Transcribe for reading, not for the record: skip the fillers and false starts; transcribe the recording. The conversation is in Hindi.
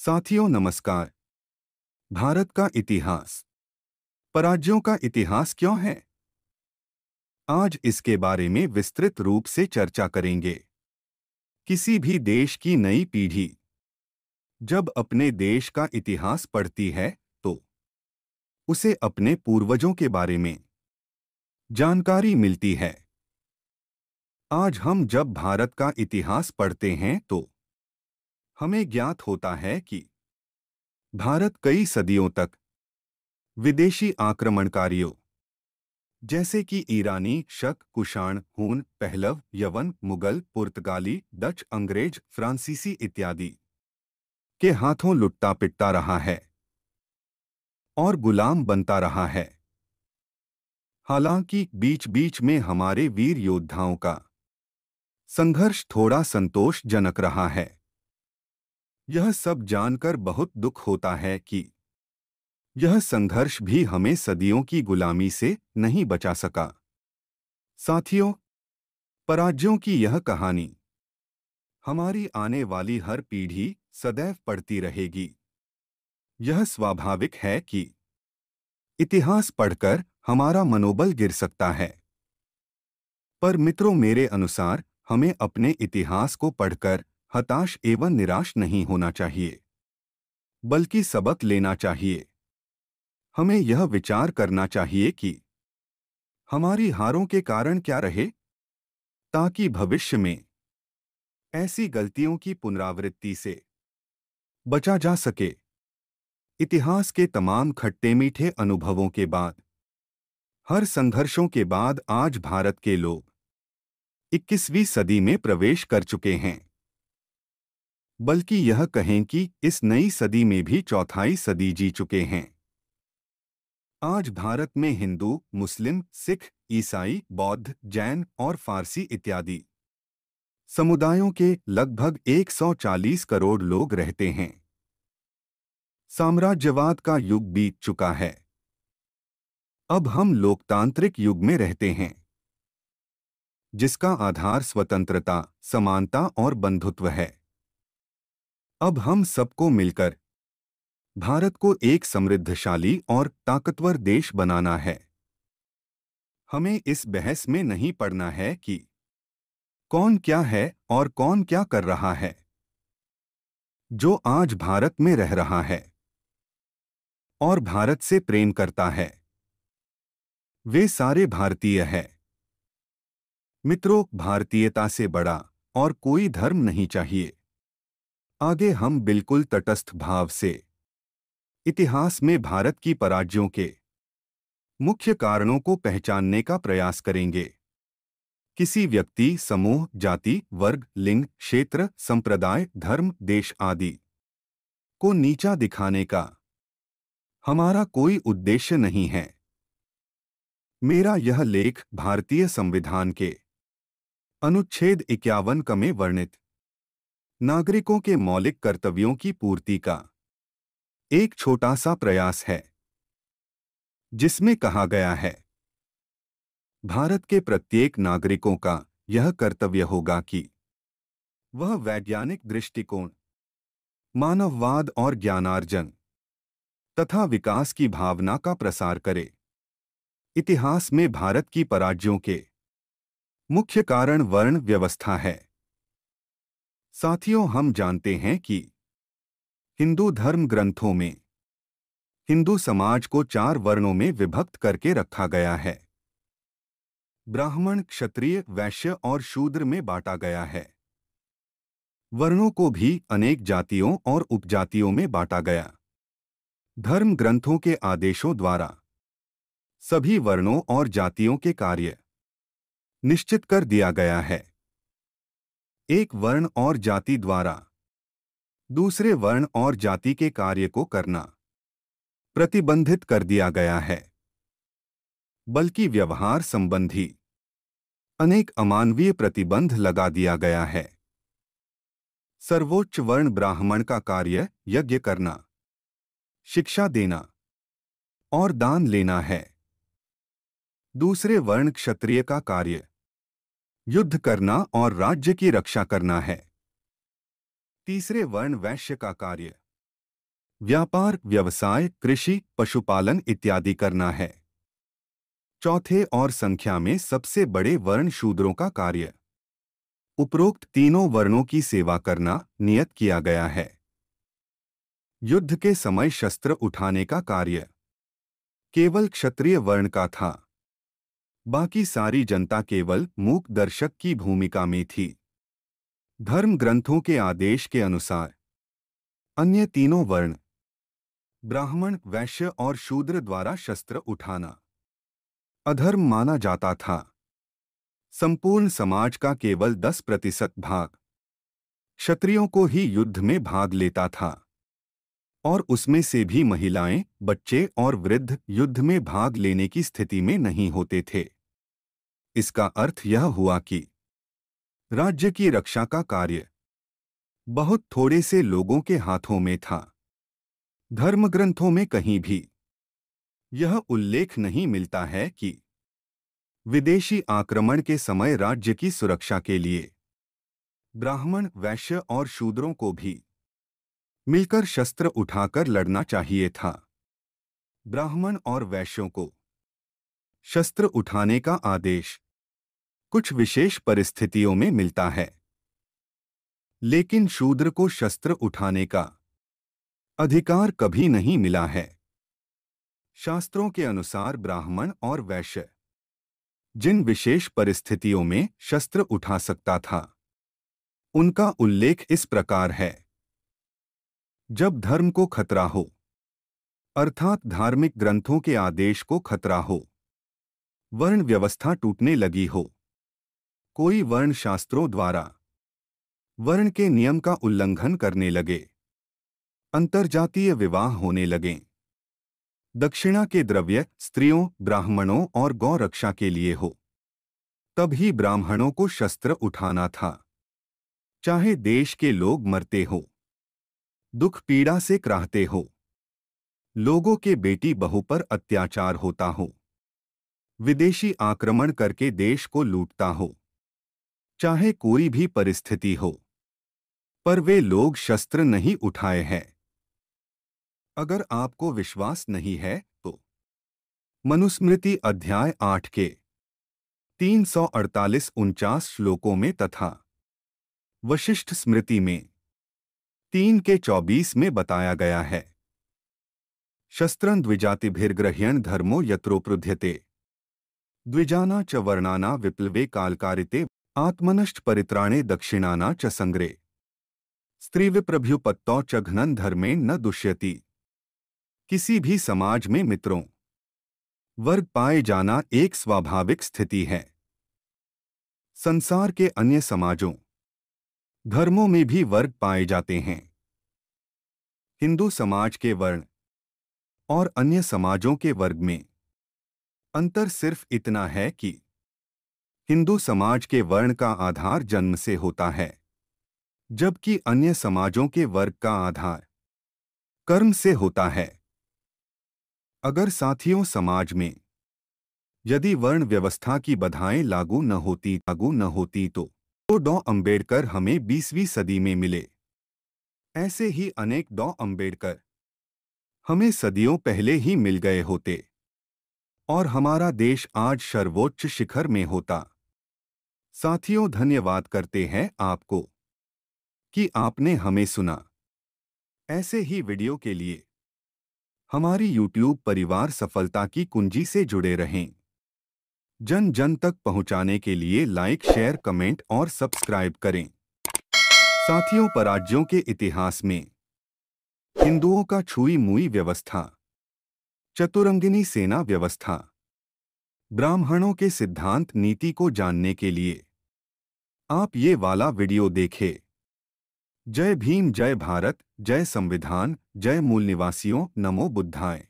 साथियों नमस्कार। भारत का इतिहास पराजयों का इतिहास क्यों है? आज इसके बारे में विस्तृत रूप से चर्चा करेंगे। किसी भी देश की नई पीढ़ी जब अपने देश का इतिहास पढ़ती है तो उसे अपने पूर्वजों के बारे में जानकारी मिलती है। आज हम जब भारत का इतिहास पढ़ते हैं तो हमें ज्ञात होता है कि भारत कई सदियों तक विदेशी आक्रमणकारियों जैसे कि ईरानी, शक, कुषाण, हून, पहलव, यवन, मुगल, पुर्तगाली, डच, अंग्रेज, फ्रांसीसी इत्यादि के हाथों लुटता पिटता रहा है और गुलाम बनता रहा है। हालांकि बीच बीच में हमारे वीर योद्धाओं का संघर्ष थोड़ा संतोषजनक रहा है। यह सब जानकर बहुत दुख होता है कि यह संघर्ष भी हमें सदियों की गुलामी से नहीं बचा सका। साथियों, पराजयों की यह कहानी हमारी आने वाली हर पीढ़ी सदैव पढ़ती रहेगी। यह स्वाभाविक है कि इतिहास पढ़कर हमारा मनोबल गिर सकता है, पर मित्रों, मेरे अनुसार हमें अपने इतिहास को पढ़कर हताश एवं निराश नहीं होना चाहिए, बल्कि सबक लेना चाहिए। हमें यह विचार करना चाहिए कि हमारी हारों के कारण क्या रहे, ताकि भविष्य में ऐसी गलतियों की पुनरावृत्ति से बचा जा सके। इतिहास के तमाम खट्टे मीठे अनुभवों के बाद, हर संघर्षों के बाद आज भारत के लोग 21वीं सदी में प्रवेश कर चुके हैं। बल्कि यह कहें कि इस नई सदी में भी चौथाई सदी जी चुके हैं। आज भारत में हिंदू, मुस्लिम, सिख, ईसाई, बौद्ध, जैन और फारसी इत्यादि समुदायों के लगभग 140 करोड़ लोग रहते हैं। साम्राज्यवाद का युग बीत चुका है। अब हम लोकतांत्रिक युग में रहते हैं, जिसका आधार स्वतंत्रता, समानता और बंधुत्व है। अब हम सबको मिलकर भारत को एक समृद्धशाली और ताकतवर देश बनाना है। हमें इस बहस में नहीं पड़ना है कि कौन क्या है और कौन क्या कर रहा है। जो आज भारत में रह रहा है और भारत से प्रेम करता है, वे सारे भारतीय हैं। मित्रों, भारतीयता से बड़ा और कोई धर्म नहीं चाहिए। आगे हम बिल्कुल तटस्थ भाव से इतिहास में भारत की पराजयों के मुख्य कारणों को पहचानने का प्रयास करेंगे। किसी व्यक्ति, समूह, जाति, वर्ग, लिंग, क्षेत्र, संप्रदाय, धर्म, देश आदि को नीचा दिखाने का हमारा कोई उद्देश्य नहीं है। मेरा यह लेख भारतीय संविधान के अनुच्छेद 51 में वर्णित नागरिकों के मौलिक कर्तव्यों की पूर्ति का एक छोटा सा प्रयास है, जिसमें कहा गया है, भारत के प्रत्येक नागरिकों का यह कर्तव्य होगा कि वह वैज्ञानिक दृष्टिकोण, मानववाद और ज्ञानार्जन तथा विकास की भावना का प्रसार करे। इतिहास में भारत की पराजयों के मुख्य कारण वर्ण व्यवस्था है। साथियों, हम जानते हैं कि हिंदू धर्म ग्रंथों में हिंदू समाज को 4 वर्णों में विभक्त करके रखा गया है। ब्राह्मण, क्षत्रिय, वैश्य और शूद्र में बांटा गया है। वर्णों को भी अनेक जातियों और उपजातियों में बांटा गया। धर्म ग्रंथों के आदेशों द्वारा सभी वर्णों और जातियों के कार्य निश्चित कर दिया गया है। एक वर्ण और जाति द्वारा दूसरे वर्ण और जाति के कार्य को करना प्रतिबंधित कर दिया गया है। बल्कि व्यवहार संबंधी अनेक अमानवीय प्रतिबंध लगा दिया गया है। सर्वोच्च वर्ण ब्राह्मण का कार्य यज्ञ करना, शिक्षा देना और दान लेना है। दूसरे वर्ण क्षत्रिय का कार्य युद्ध करना और राज्य की रक्षा करना है। तीसरे वर्ण वैश्य का कार्य व्यापार, व्यवसाय, कृषि, पशुपालन इत्यादि करना है। चौथे और संख्या में सबसे बड़े वर्ण शूद्रों का कार्य। उपरोक्त तीनों वर्णों की सेवा करना नियत किया गया है। युद्ध के समय शस्त्र उठाने का कार्य केवल क्षत्रिय वर्ण का था। बाकी सारी जनता केवल मूक दर्शक की भूमिका में थी। धर्म ग्रंथों के आदेश के अनुसार अन्य तीनों वर्ण ब्राह्मण, वैश्य और शूद्र द्वारा शस्त्र उठाना अधर्म माना जाता था। संपूर्ण समाज का केवल 10% भाग क्षत्रियों को ही युद्ध में भाग लेता था और उसमें से भी महिलाएं, बच्चे और वृद्ध युद्ध में भाग लेने की स्थिति में नहीं होते थे। इसका अर्थ यह हुआ कि राज्य की रक्षा का कार्य बहुत थोड़े से लोगों के हाथों में था। धर्मग्रंथों में कहीं भी यह उल्लेख नहीं मिलता है कि विदेशी आक्रमण के समय राज्य की सुरक्षा के लिए ब्राह्मण, वैश्य और शूद्रों को भी मिलकर शस्त्र उठाकर लड़ना चाहिए था। ब्राह्मण और वैश्यों को शस्त्र उठाने का आदेश कुछ विशेष परिस्थितियों में मिलता है, लेकिन शूद्र को शस्त्र उठाने का अधिकार कभी नहीं मिला है। शास्त्रों के अनुसार ब्राह्मण और वैश्य जिन विशेष परिस्थितियों में शस्त्र उठा सकता था, उनका उल्लेख इस प्रकार है। जब धर्म को खतरा हो, अर्थात धार्मिक ग्रंथों के आदेश को खतरा हो, वर्ण व्यवस्था टूटने लगी हो, कोई वर्ण शास्त्रों द्वारा वर्ण के नियम का उल्लंघन करने लगे, अंतर्जातीय विवाह होने लगें, दक्षिणा के द्रव्य स्त्रियों, ब्राह्मणों और गौ रक्षा के लिए हो, तब ही ब्राह्मणों को शस्त्र उठाना था। चाहे देश के लोग मरते हो, दुख पीड़ा से कराहते हो, लोगों के बेटी बहू पर अत्याचार होता हो, विदेशी आक्रमण करके देश को लूटता हो, चाहे कोई भी परिस्थिति हो, पर वे लोग शस्त्र नहीं उठाए हैं। अगर आपको विश्वास नहीं है तो मनुस्मृति अध्याय 8 के 348-49 श्लोकों में तथा वशिष्ठ स्मृति में 3 के 24 में बताया गया है। शस्त्रं द्विजातिभिर्गृह्यन् धर्मो यत्रोपृध्यते द्विजाना च वर्णाना विप्लवे कालकारिते आत्मनष्ट परित्राणे दक्षिणाना च संग्रे स्त्रीविप्रभ्युपत्तौ च घ्नन् धर्मेण न दुष्यति। किसी भी समाज में मित्रों वर्ग पाए जाना एक स्वाभाविक स्थिति है। संसार के अन्य समाजों, धर्मों में भी वर्ग पाए जाते हैं। हिंदू समाज के वर्ण और अन्य समाजों के वर्ग में अंतर सिर्फ इतना है कि हिंदू समाज के वर्ण का आधार जन्म से होता है, जबकि अन्य समाजों के वर्ग का आधार कर्म से होता है। अगर साथियों समाज में यदि वर्ण व्यवस्था की बाधाएं लागू न होती तो डॉ अंबेडकर हमें 20वीं सदी में मिले। ऐसे ही अनेक डॉ अंबेडकर हमें सदियों पहले ही मिल गए होते और हमारा देश आज सर्वोच्च शिखर में होता। साथियों, धन्यवाद करते हैं आपको कि आपने हमें सुना। ऐसे ही वीडियो के लिए हमारी YouTube परिवार सफलता की कुंजी से जुड़े रहें। जन जन तक पहुंचाने के लिए लाइक, शेयर, कमेंट और सब्सक्राइब करें। साथियों, पराज्यों के इतिहास में हिंदुओं का छुई मुई व्यवस्था, चतुरंगिनी सेना व्यवस्था, ब्राह्मणों के सिद्धांत नीति को जानने के लिए आप ये वाला वीडियो देखें। जय भीम, जय भारत, जय संविधान, जय मूल निवासियों, नमो बुद्धाय।